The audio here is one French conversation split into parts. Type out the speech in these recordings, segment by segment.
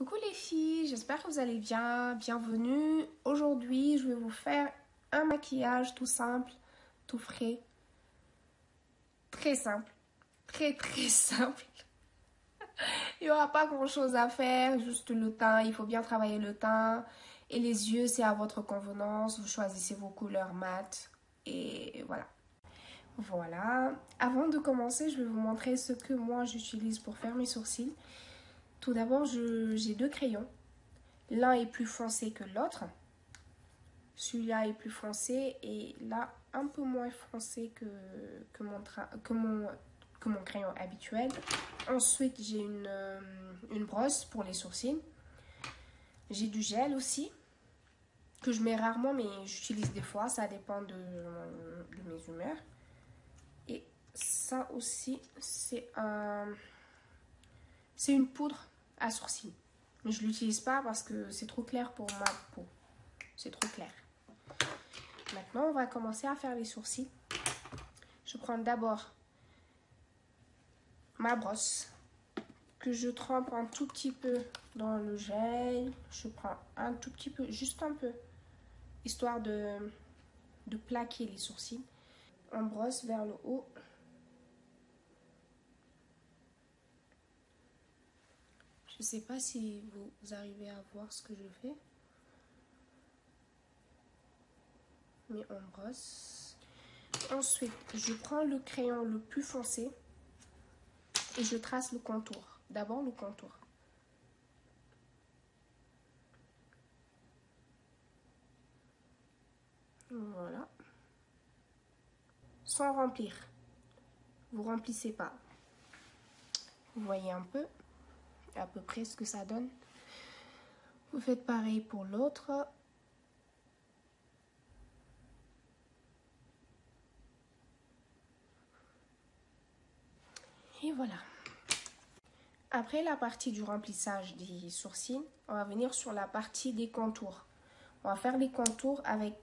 Coucou les filles, j'espère que vous allez bien, bienvenue. Aujourd'hui, je vais vous faire un maquillage tout simple, tout frais, très simple, très simple. Il n'y aura pas grand chose à faire, juste le teint, il faut bien travailler le teint. Et les yeux, c'est à votre convenance, vous choisissez vos couleurs mates et voilà. Voilà, avant de commencer, je vais vous montrer ce que moi j'utilise pour faire mes sourcils. Tout d'abord, j'ai deux crayons. L'un est plus foncé que l'autre. Celui-là est plus foncé et là un peu moins foncé que mon crayon habituel. Ensuite, j'ai une brosse pour les sourcils. J'ai du gel aussi, que je mets rarement mais j'utilise des fois, ça dépend de mes humeurs. Et ça aussi, c'est une poudre à sourcils. Mais je ne l'utilise pas parce que c'est trop clair pour ma peau. C'est trop clair. Maintenant, on va commencer à faire les sourcils. Je prends d'abord ma brosse que je trempe un tout petit peu dans le gel. Je prends un tout petit peu, juste un peu, histoire de plaquer les sourcils. On brosse vers le haut. Je ne sais pas si vous arrivez à voir ce que je fais. Mais on brosse. Ensuite, je prends le crayon le plus foncé et je trace le contour. D'abord le contour. Voilà. Sans remplir. Vous remplissez pas. Vous voyez un peu, à peu près ce que ça donne. Vous faites pareil pour l'autre. Et voilà. Après la partie du remplissage des sourcils, on va venir sur la partie des contours. On va faire les contours avec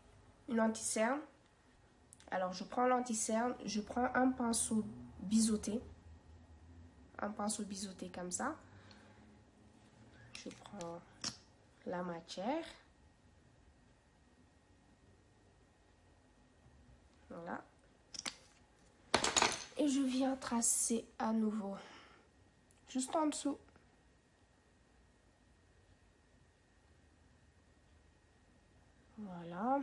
une anti-cerne. Alors je prends l'anti-cerne, je prends un pinceau biseauté. Un pinceau biseauté comme ça. Je prends la matière. Voilà. Et je viens tracer à nouveau. Juste en dessous. Voilà.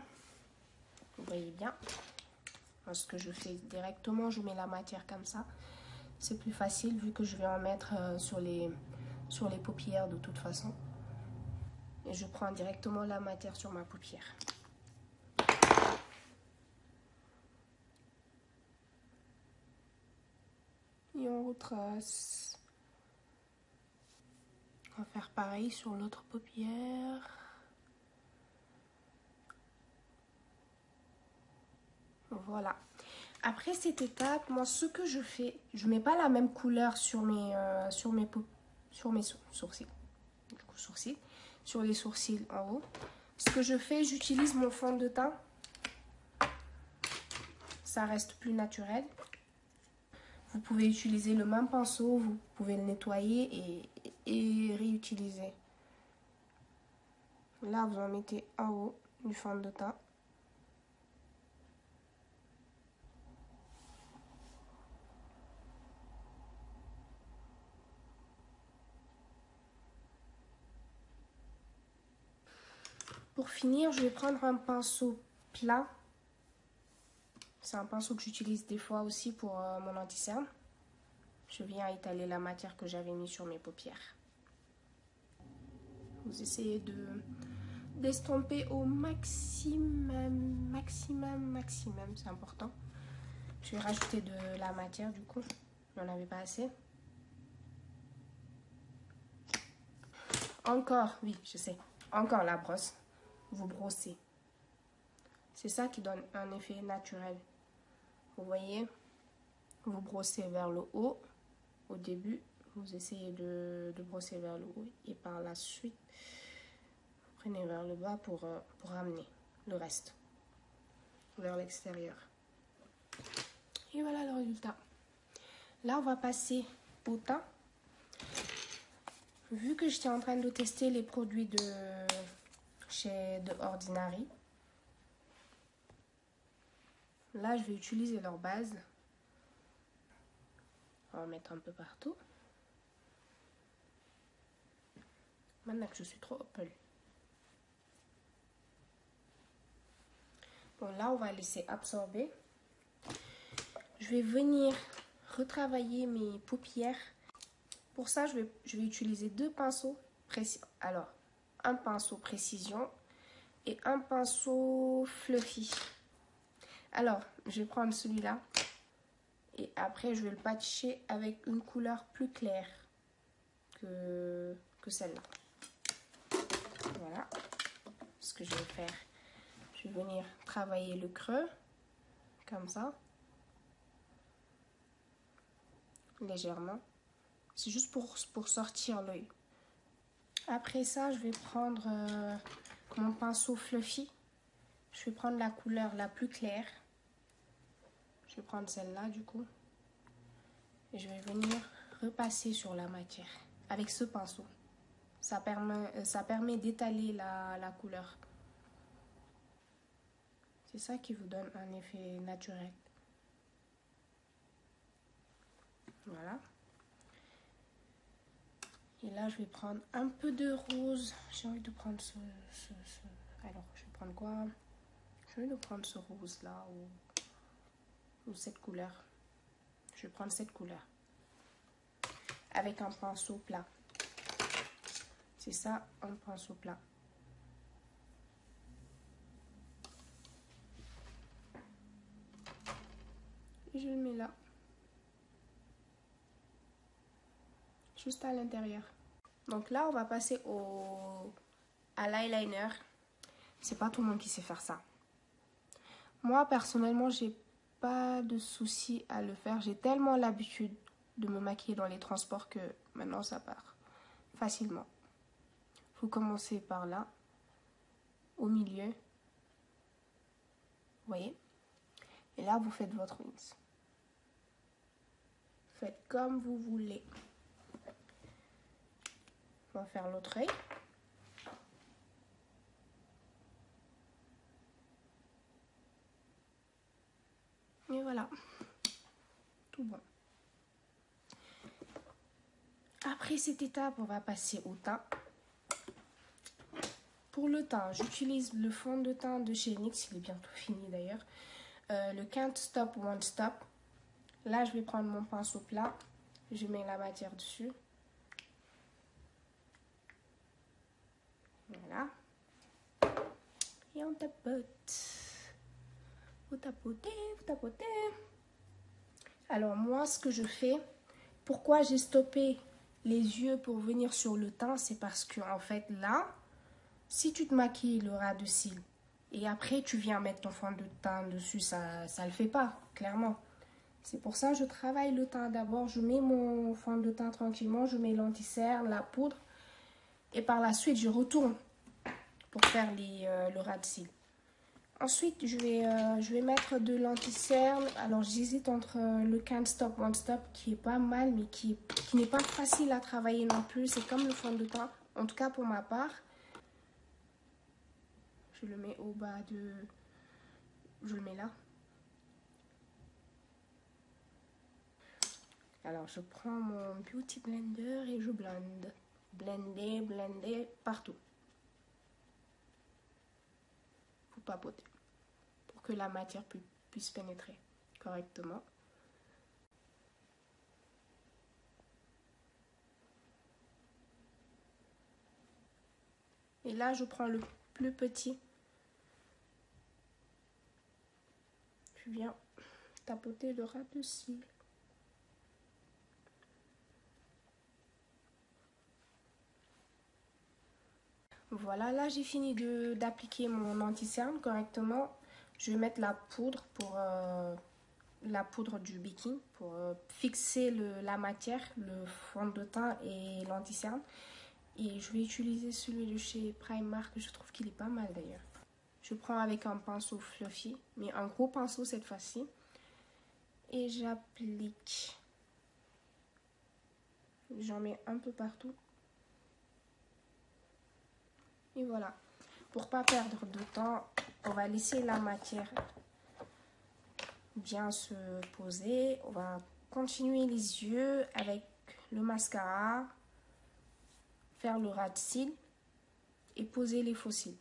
Vous voyez bien. Ce que je fais directement, je mets la matière comme ça. C'est plus facile vu que je vais en mettre sur les paupières de toute façon. Et je prends directement la matière sur ma paupière. Et on retrace. On va faire pareil sur l'autre paupière. Voilà. Après cette étape, moi ce que je fais, je mets pas la même couleur sur mes sourcils. Sur les sourcils en haut. Ce que je fais, j'utilise mon fond de teint. Ça reste plus naturel. Vous pouvez utiliser le même pinceau, vous pouvez le nettoyer et réutiliser. Là, vous en mettez en haut du fond de teint. Pour finir, je vais prendre un pinceau plat. C'est un pinceau que j'utilise des fois aussi pour mon anti-cerne. Je viens étaler la matière que j'avais mis sur mes paupières. Vous essayez d'estomper au maximum. C'est important. Je vais rajouter de la matière du coup. Il n'y en avait pas assez. Encore, oui, je sais. Encore la brosse. Vous brossez. C'est ça qui donne un effet naturel. Vous voyez, vous brossez vers le haut. Au début, vous essayez de brosser vers le haut. Et par la suite, vous prenez vers le bas pour ramener le reste vers l'extérieur. Et voilà le résultat. Là, on va passer au teint. Vu que j'étais en train de tester les produits de Ordinary, là je vais utiliser leur base. On va mettre un peu partout. Maintenant que je suis trop open. Bon, là on va laisser absorber. Je vais venir retravailler mes paupières. Pour ça, je vais utiliser deux pinceaux précis. Alors, un pinceau précision et un pinceau fluffy. Alors, je vais prendre celui-là et après, je vais le patcher avec une couleur plus claire que celle-là. Voilà ce que je vais faire. Je vais venir travailler le creux comme ça, légèrement. C'est juste pour sortir l'œil. Après ça, je vais prendre mon pinceau fluffy. Je vais prendre la couleur la plus claire. Je vais prendre celle-là du coup. Et je vais venir repasser sur la matière avec ce pinceau. Ça permet d'étaler la couleur. C'est ça qui vous donne un effet naturel. Voilà. Et là, je vais prendre un peu de rose. J'ai envie de prendre Alors, je vais prendre quoi? J'ai envie de prendre ce rose-là ou cette couleur. Je vais prendre cette couleur. Avec un pinceau plat. C'est ça, un pinceau plat. Et je le mets là. Juste à l'intérieur. Donc là, on va passer à l'eyeliner. C'est pas tout le monde qui sait faire ça. Moi, personnellement, j'ai pas de souci à le faire. J'ai tellement l'habitude de me maquiller dans les transports que maintenant, ça part facilement. Vous commencez par là, au milieu. Vous voyez? Et là, vous faites votre wings. Faites comme vous voulez. On va faire l'autre œil. Et voilà. Tout bon. Après cette étape, on va passer au teint. Pour le teint, j'utilise le fond de teint de chez NYX. Il est bientôt fini d'ailleurs. Le Can't Stop Won't Stop. Là, je vais prendre mon pinceau plat. Je mets la matière dessus. Voilà. Et on tapote. Vous tapotez, vous tapotez. Alors moi, ce que je fais, pourquoi j'ai stoppé les yeux pour venir sur le teint, c'est parce que en fait là, si tu te maquilles le ras de cils et après tu viens mettre ton fond de teint dessus, ça le fait pas, clairement. C'est pour ça que je travaille le teint d'abord. Je mets mon fond de teint tranquillement, je mets l'anti-cerne, la poudre et par la suite je retourne pour faire le ras de cils. Ensuite, je vais mettre de l'anti-cerne. Alors, j'hésite entre le Can't Stop Won't Stop, qui est pas mal, mais qui n'est pas facile à travailler non plus. C'est comme le fond de teint, en tout cas pour ma part. Je le mets au bas de... Je le mets là. Alors, je prends mon Beauty Blender et je blende. Blender, blender, partout. Faut papoter. Que la matière puisse pénétrer correctement. Et là, je prends le plus petit. Je viens tapoter le ras de cils. Voilà, là j'ai fini d'appliquer mon anti-cerne correctement. Je vais mettre la poudre la poudre du Bikini pour fixer la matière, le fond de teint et l'anti-cerne. Et je vais utiliser celui de chez Primark, je trouve qu'il est pas mal d'ailleurs. Je prends avec un pinceau fluffy, mais un gros pinceau cette fois-ci. Et j'applique. J'en mets un peu partout. Et voilà. Pour pas perdre de temps, on va laisser la matière bien se poser. On va continuer les yeux avec le mascara, faire le ras de cils et poser les faux cils.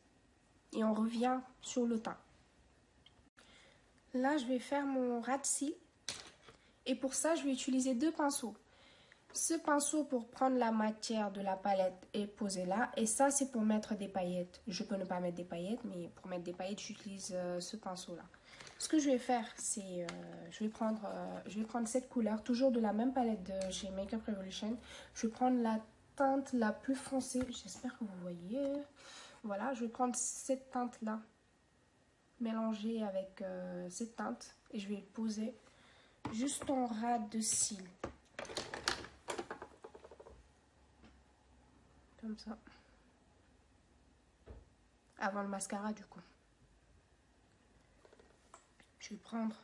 Et on revient sur le teint. Là, je vais faire mon ras de cils. Et pour ça, je vais utiliser deux pinceaux. Ce pinceau pour prendre la matière de la palette et poser là. Et ça, c'est pour mettre des paillettes. Je peux ne pas mettre des paillettes, mais pour mettre des paillettes, j'utilise ce pinceau-là. Ce que je vais faire, c'est... je vais prendre cette couleur, toujours de la même palette de chez Makeup Revolution. Je vais prendre la teinte la plus foncée. J'espère que vous voyez. Voilà, je vais prendre cette teinte-là, mélangée avec cette teinte. Et je vais le poser juste en ras de cils. Comme ça. Avant le mascara, du coup. Je vais prendre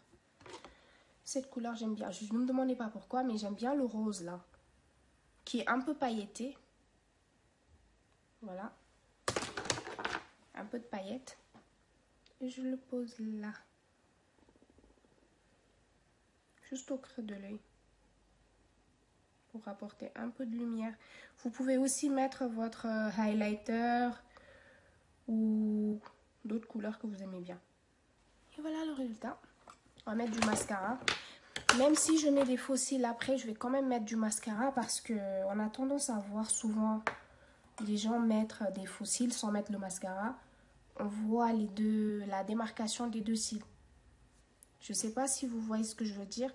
cette couleur, j'aime bien. Je ne me demandez pas pourquoi, mais j'aime bien le rose, là. Qui est un peu pailleté. Voilà. Un peu de paillettes. Et je le pose là. Juste au creux de l'œil. Pour apporter un peu de lumière. Vous pouvez aussi mettre votre highlighter ou d'autres couleurs que vous aimez bien. Et voilà le résultat. On va mettre du mascara. Même si je mets des faux cils après, je vais quand même mettre du mascara parce qu'on a tendance à voir souvent les gens mettre des faux cils sans mettre le mascara. On voit la démarcation des deux cils. Je ne sais pas si vous voyez ce que je veux dire.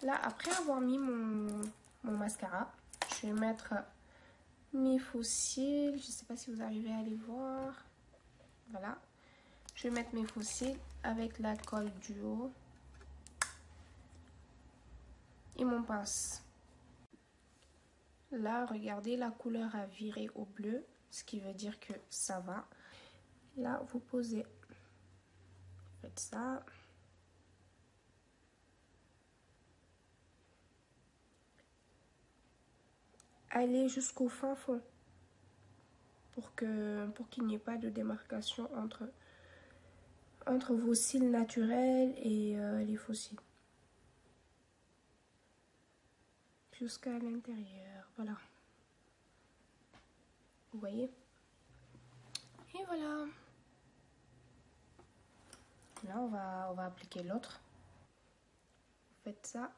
Là, après avoir mis mon mascara, je vais mettre mes faux cils. Je ne sais pas si vous arrivez à les voir. Voilà. Je vais mettre mes faux cils avec la colle duo et mon pince. Là, regardez, la couleur a viré au bleu, ce qui veut dire que ça va. Là, vous posez, faites ça. Allez jusqu'au fin fond pour qu'il n'y ait pas de démarcation entre vos cils naturels et les faux cils. Jusqu'à l'intérieur, voilà. Vous voyez? Et voilà. Là, on va appliquer l'autre. Faites ça.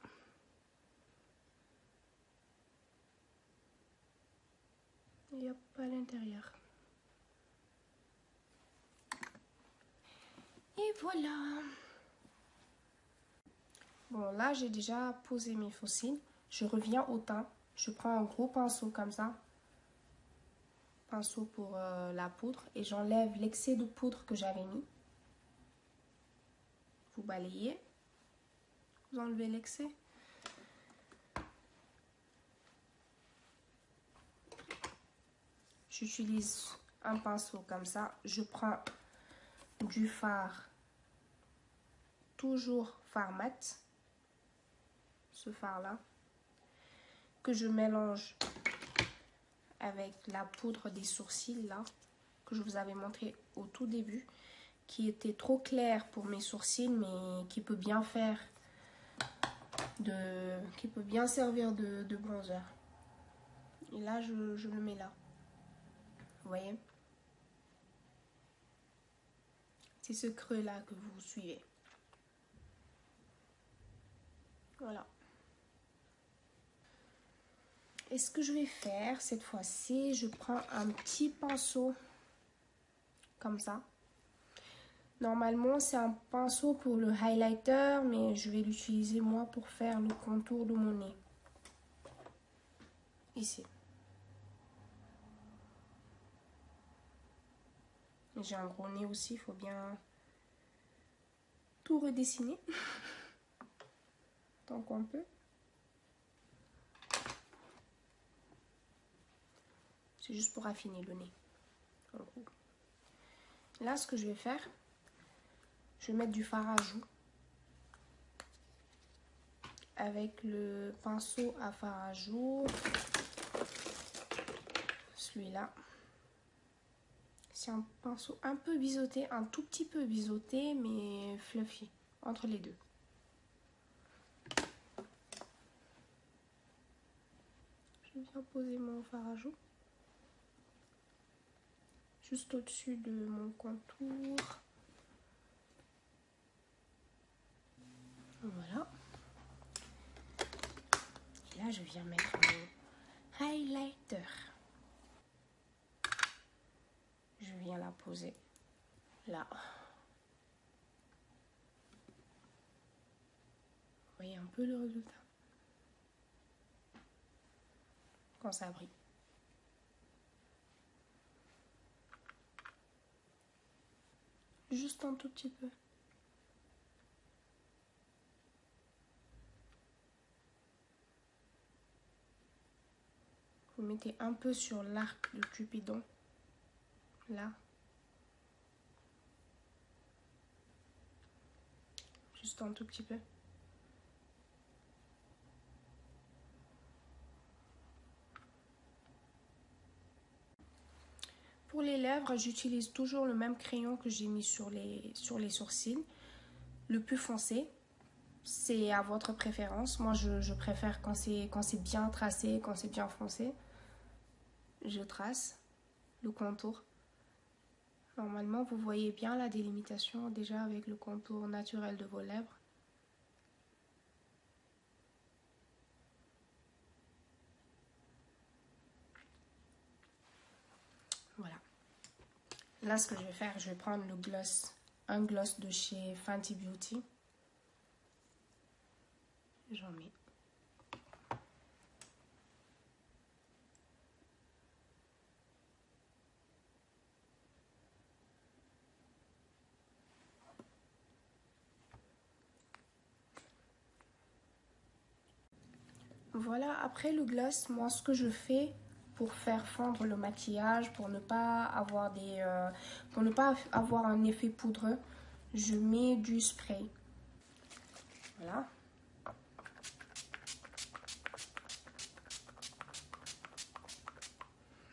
Et hop, à l'intérieur. Et voilà. Bon, là, j'ai déjà posé mes faux cils. Je reviens au teint. Je prends un gros pinceau comme ça. Pinceau pour la poudre. Et j'enlève l'excès de poudre que j'avais mis. Vous balayez. Vous enlevez l'excès. J'utilise un pinceau comme ça. Je prends du fard. Toujours fard mat. Ce fard là. Que je mélange avec la poudre des sourcils là. Que je vous avais montré au tout début. Qui était trop clair pour mes sourcils. Mais qui peut bien faire qui peut bien servir de bronzer. Et là, je le mets là. Vous voyez? C'est ce creux là que vous suivez. Voilà. Et ce que je vais faire cette fois-ci, je prends un petit pinceau comme ça. Normalement, c'est un pinceau pour le highlighter, mais je vais l'utiliser moi pour faire le contour de mon nez. Ici. J'ai un gros nez aussi, il faut bien tout redessiner. Tant qu'on peut. C'est juste pour affiner le nez. Là, ce que je vais faire, je vais mettre du fard à joues avec le pinceau à fard à joues. Celui-là. C'est un pinceau un peu biseauté, un tout petit peu biseauté, mais fluffy, entre les deux. Je viens poser mon fard à joues. Juste au-dessus de mon contour. Voilà. Et là, je viens mettre mon highlighter. Je viens la poser là. Vous voyez un peu le résultat quand ça brille. Juste un tout petit peu. Vous mettez un peu sur l'arc de Cupidon. Là. Juste un tout petit peu. Pour les lèvres, j'utilise toujours le même crayon que j'ai mis sur les sourcils. Le plus foncé. C'est à votre préférence. Moi, je préfère quand c'est bien tracé, quand c'est bien foncé. Je trace le contour. Normalement, vous voyez bien la délimitation déjà avec le contour naturel de vos lèvres. Voilà. Là, ce que je vais faire, je vais prendre le gloss, un gloss de chez Fenty Beauty. J'en mets. Voilà, après le gloss, moi ce que je fais pour faire fondre le maquillage, pour ne pas avoir un effet poudreux, je mets du spray. Voilà.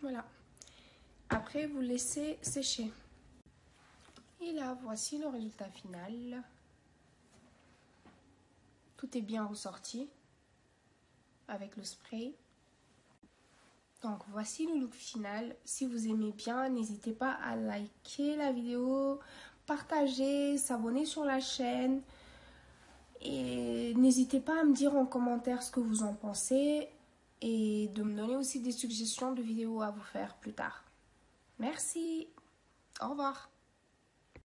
Voilà. Après, vous laissez sécher. Et là, voici le résultat final. Tout est bien ressorti avec le spray. Donc voici le look final. Si vous aimez bien, n'hésitez pas à liker la vidéo, partager, s'abonner sur la chaîne. Et n'hésitez pas à me dire en commentaire ce que vous en pensez et de me donner aussi des suggestions de vidéos à vous faire plus tard. Merci, au revoir.